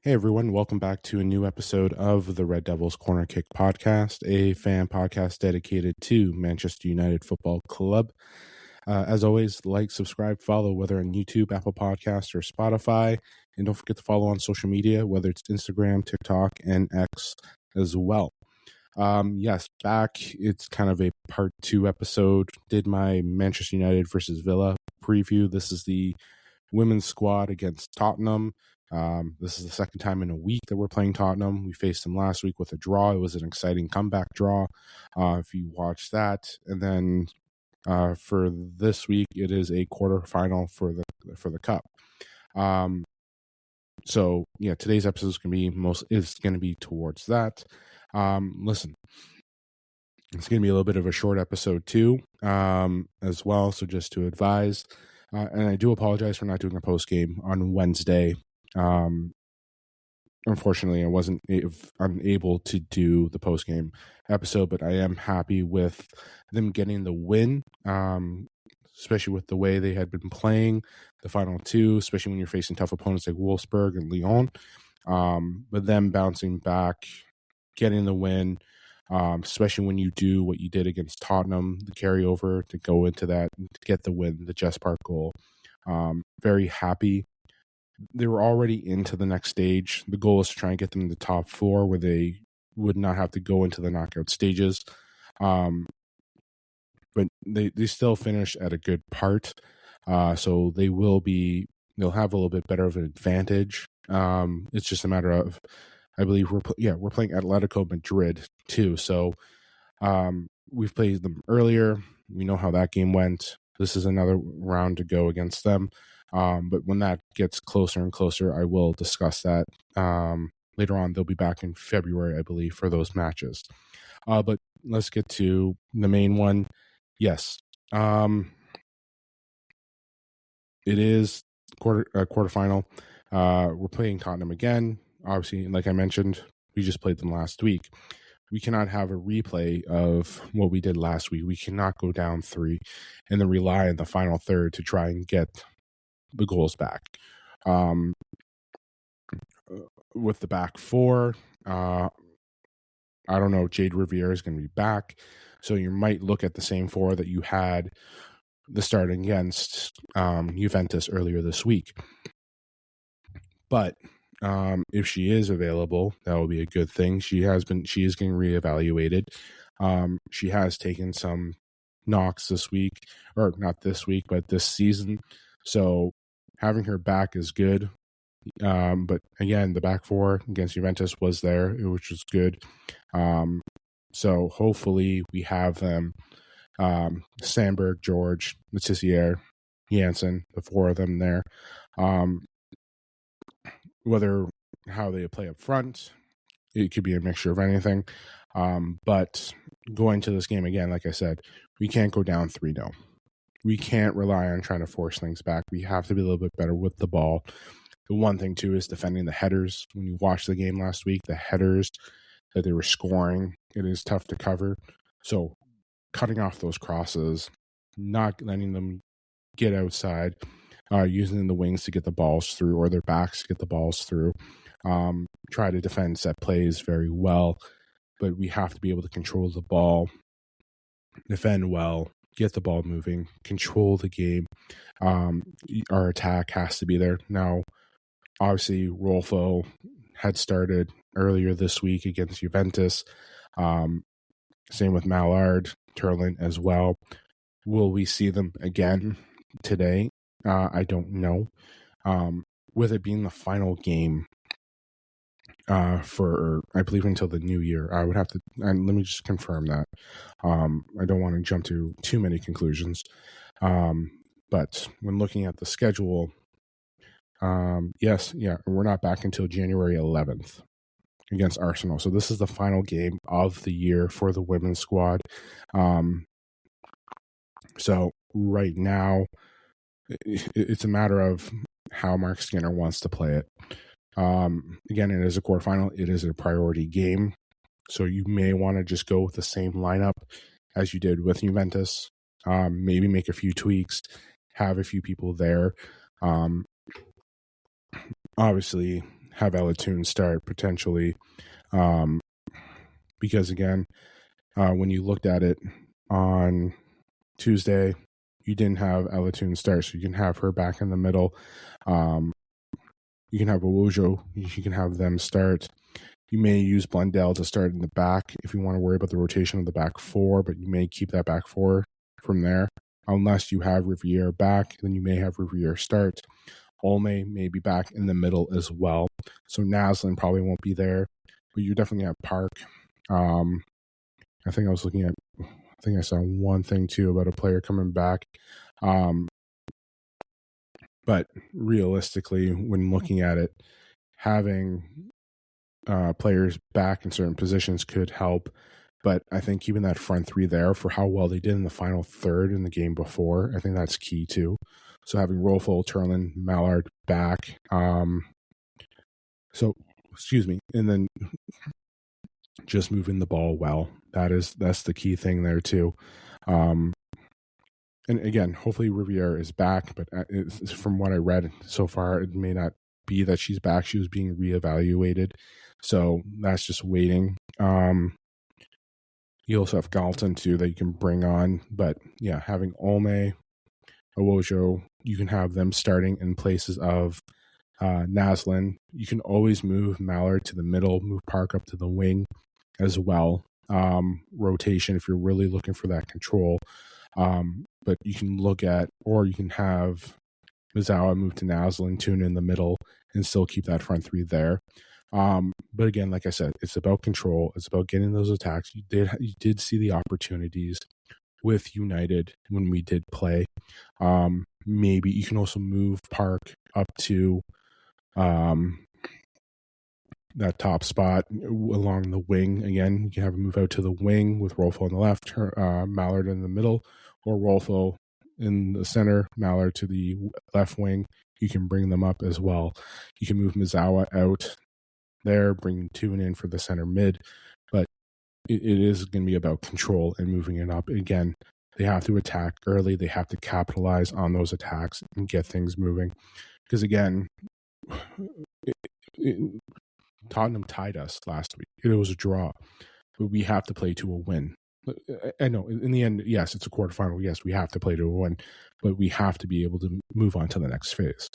Hey everyone, welcome back to a new episode of the Red Devils Corner Kick podcast, a fan podcast dedicated to Manchester United Football Club. As always, like, subscribe, follow, whether on YouTube, Apple Podcasts, or Spotify. And don't forget to follow on social media, whether it's Instagram, TikTok, and X as well. Yes, back. It's kind of a part 2 episode. Did my Manchester United versus Villa preview. This is the women's squad against Tottenham. This is the second time in a week that we're playing Tottenham. We faced them last week with a draw. It was an exciting comeback draw. If you watch that, and then for this week, it is a quarterfinal for the cup. So yeah, today's episode is going to be towards that. Listen, it's going to be a little bit of a short episode too, as well. So just to advise, and I do apologize for not doing a post game on Wednesday. Unfortunately, I wasn't unable to do the post game episode, but I am happy with them getting the win, especially with the way they had been playing the final two, especially when you're facing tough opponents like Wolfsburg and Lyon. But them bouncing back, getting the win, especially when you do what you did against Tottenham, the carryover to go into that, to get the win, the Jess Park goal. Very happy. They were already into the next stage. The goal is to try and get them in the top 4 where they would not have to go into the knockout stages. But they still finish at a good part. So they'll have a little bit better of an advantage. It's just a matter of, I believe we're playing Atletico Madrid too. So we've played them earlier. We know how that game went. This is another round to go against them. But when that gets closer and closer, I will discuss that. Later on, they'll be back in February, I believe, for those matches. But let's get to the main one. Yes. It is quarterfinal. We're playing Tottenham again. Obviously, like I mentioned, we just played them last week. We cannot have a replay of what we did last week. We cannot go down 3 and then rely on the final third to try and get the goals back. With the back 4, I don't know, Jade Riviere is going to be back, so you might look at the same 4 that you had the start against Juventus earlier this week. But if she is available, that will be a good thing. She is getting reevaluated. She has taken some knocks this week, or not this week, but this season. So having her back is good. But again, the back 4 against Juventus was there, which was good. So hopefully we have them, Sandberg, George, Letizier, Janssen, the 4 of them there. Whether how they play up front, it could be a mixture of anything. But going to this game again, like I said, we can't go down 3-0. We can't rely on trying to force things back. We have to be a little bit better with the ball. The one thing, too, is defending the headers. When you watched the game last week, the headers that they were scoring, it is tough to cover. So cutting off those crosses, not letting them get outside, using the wings to get the balls through or their backs to get the balls through. Try to defend set plays very well, but we have to be able to control the ball, defend well, get the ball moving, control the game. Our attack has to be there. Now, obviously, Rolfo had started earlier this week against Juventus. Same with Mallard, Turlin as well. Will we see them again today? I don't know. With it being the final game for, I believe, until the new year, I would have to, and let me just confirm that. I don't want to jump to too many conclusions. But when looking at the schedule, we're not back until January 11th against Arsenal. So this is the final game of the year for the women's squad. So right now, it's a matter of how Mark Skinner wants to play it. Again, it is a quarterfinal. It is a priority game. So you may want to just go with the same lineup as you did with Juventus. Maybe make a few tweaks, have a few people there. Obviously, have Elatoon start potentially, because again, when you looked at it on Tuesday, you didn't have Elatoon start, so you can have her back in the middle. You can have Owojo, you can have them start. You may use Blundell to start in the back if you want to worry about the rotation of the back four, but you may keep that back four from there. Unless you have Riviere back, then you may have Riviere start. Olme may be back in the middle as well. So Naslin probably won't be there, but you're definitely at Park. I think I saw one thing too about a player coming back. But realistically, when looking at it, having players back in certain positions could help. But I think keeping that front three there for how well they did in the final third in the game before, I think that's key too. So having Rolfo, Turlin, Mallard back. And then just moving the ball well. That's the key thing there too. And again, hopefully Riviere is back, but from what I read so far, it may not be that she's back. She was being reevaluated. So that's just waiting. You also have Galton too that you can bring on. But yeah, having Olme, Owojo, you can have them starting in places of Naslin. You can always move Mallard to the middle, move Park up to the wing as well. Rotation if you're really looking for that control. But you can look at, or you can have Mizawa move to Naslin, tune in the middle, and still keep that front three there. But again, like I said, it's about control. It's about getting those attacks. You did see the opportunities with United when we did play. Maybe you can also move Park up to that top spot along the wing. Again, you can have him move out to the wing with Rolfo on the left, Mallard in the middle, or Rolfo in the center, Mallard to the left wing. You can bring them up as well. You can move Mizawa out there, bring Tune in for the center mid, but it is going to be about control and moving it up. Again, they have to attack early. They have to capitalize on those attacks and get things moving. Because again, Tottenham tied us last week. It was a draw, but we have to play to a win. I know in the end, yes, it's a quarterfinal. Yes, we have to play to a win, but we have to be able to move on to the next phase.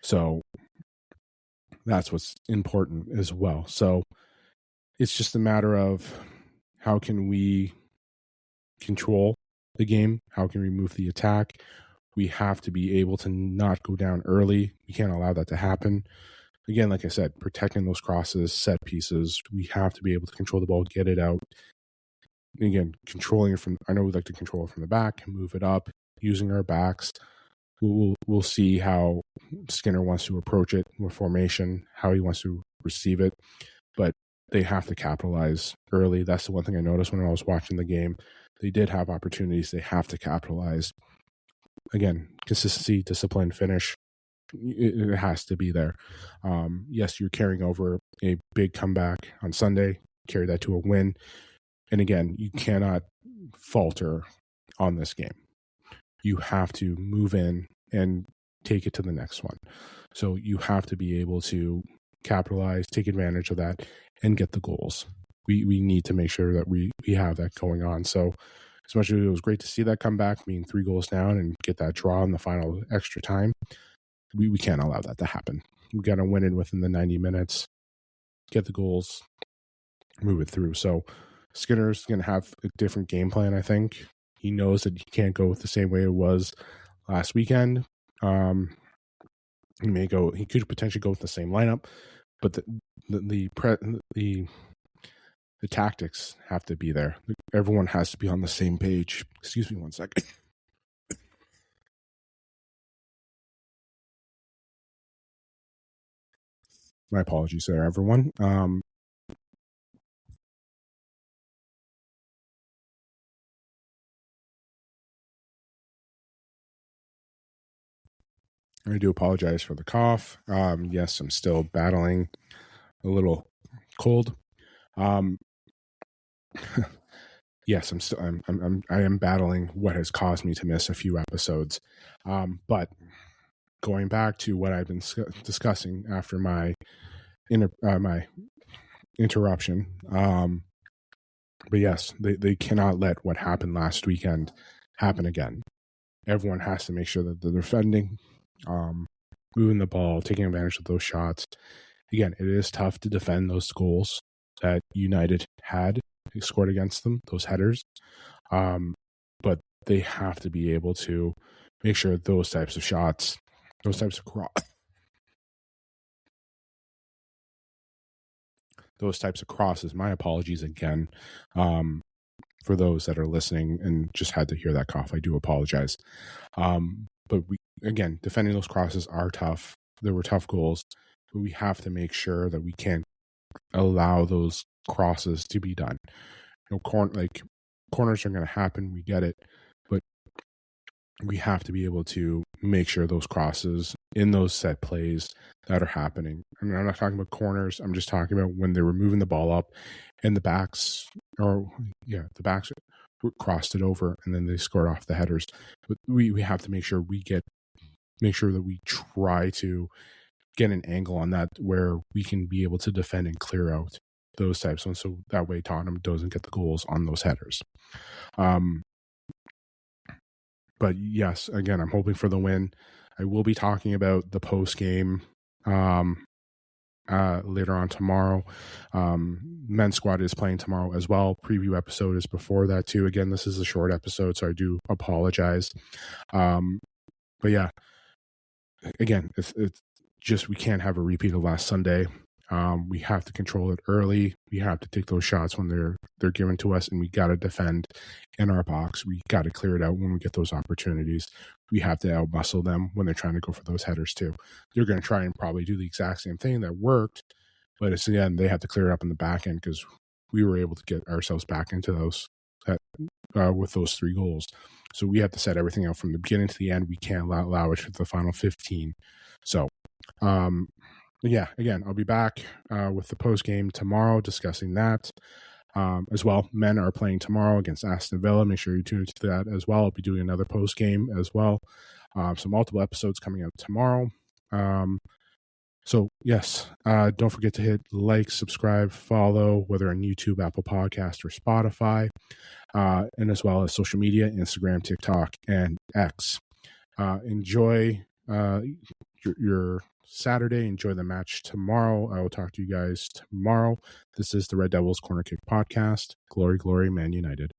So that's what's important as well. So it's just a matter of how can we control the game? How can we move the attack? We have to be able to not go down early. We can't allow that to happen. Again, like I said, protecting those crosses, set pieces, we have to be able to control the ball, get it out. Again, controlling it from, I know we like to control it from the back, move it up, using our backs. We'll see how Skinner wants to approach it with formation, how he wants to receive it. But they have to capitalize early. That's the one thing I noticed when I was watching the game. They did have opportunities. They have to capitalize. Again, consistency, discipline, finish. It has to be there. Yes, you're carrying over a big comeback on Sunday, carry that to a win. And again, you cannot falter on this game. You have to move in and take it to the next one. So you have to be able to capitalize, take advantage of that, and get the goals. We need to make sure that we have that going on. So as much as it was great to see that come back, being 3 goals down and get that draw in the final extra time, we can't allow that to happen. We got to win it within the 90 minutes, get the goals, move it through. So Skinner's going to have a different game plan, I think. He knows that he can't go with the same way it was last weekend. He could potentially go with the same lineup, but the tactics have to be there. Everyone has to be on the same page. Excuse me one second. My apologies there, everyone. I do apologize for the cough. Yes, I'm still battling a little cold. Yes, I am battling what has caused me to miss a few episodes. But going back to what I've been discussing after my my interruption. But yes, they cannot let what happened last weekend happen again. Everyone has to make sure that they're defending, moving the ball, taking advantage of those shots. Again, it is tough to defend those goals that United had scored against them, those headers. But they have to be able to make sure those types of shots, those types of crosses, my apologies again, for those that are listening and just had to hear that cough. I do apologize. But again, defending those crosses are tough. There were tough goals, but we have to make sure that we can't allow those crosses to be done. Corners are going to happen. We get it, but we have to be able to make sure those crosses in those set plays that are happening. I mean, I'm not talking about corners. I'm just talking about when they were moving the ball up and the backs crossed it over and then they scored off the headers. But we have to make sure that we try to get an angle on that where we can be able to defend and clear out those types of ones, so that way Tottenham doesn't get the goals on those headers. But yes, again, I'm hoping for the win. I will be talking about the post game later on tomorrow. Men's squad is playing tomorrow as well. Preview episode is before that too. Again, this is a short episode, so I do apologize. But yeah, again, it's just we can't have a repeat of last Sunday. We have to control it early. We have to take those shots when they're given to us, and we got to defend in our box. We got to clear it out when we get those opportunities. We have to outmuscle them when they're trying to go for those headers too. They're going to try and probably do the exact same thing that worked, but it's again they have to clear it up in the back end because we were able to get ourselves back into those with those 3 goals. So we have to set everything out from the beginning to the end. We can't allow it for the final 15. So. Yeah, again, I'll be back with the post game tomorrow discussing that as well. Men are playing tomorrow against Aston Villa. Make sure you tune into that as well. I'll be doing another post game as well. So multiple episodes coming out tomorrow. So yes, don't forget to hit like, subscribe, follow, whether on YouTube, Apple Podcast, or Spotify, and as well as social media, Instagram, TikTok, and X. Enjoy your Saturday. Enjoy the match tomorrow. I will talk to you guys tomorrow. This is the Red Devils Corner Kick Podcast. Glory, glory, Man United.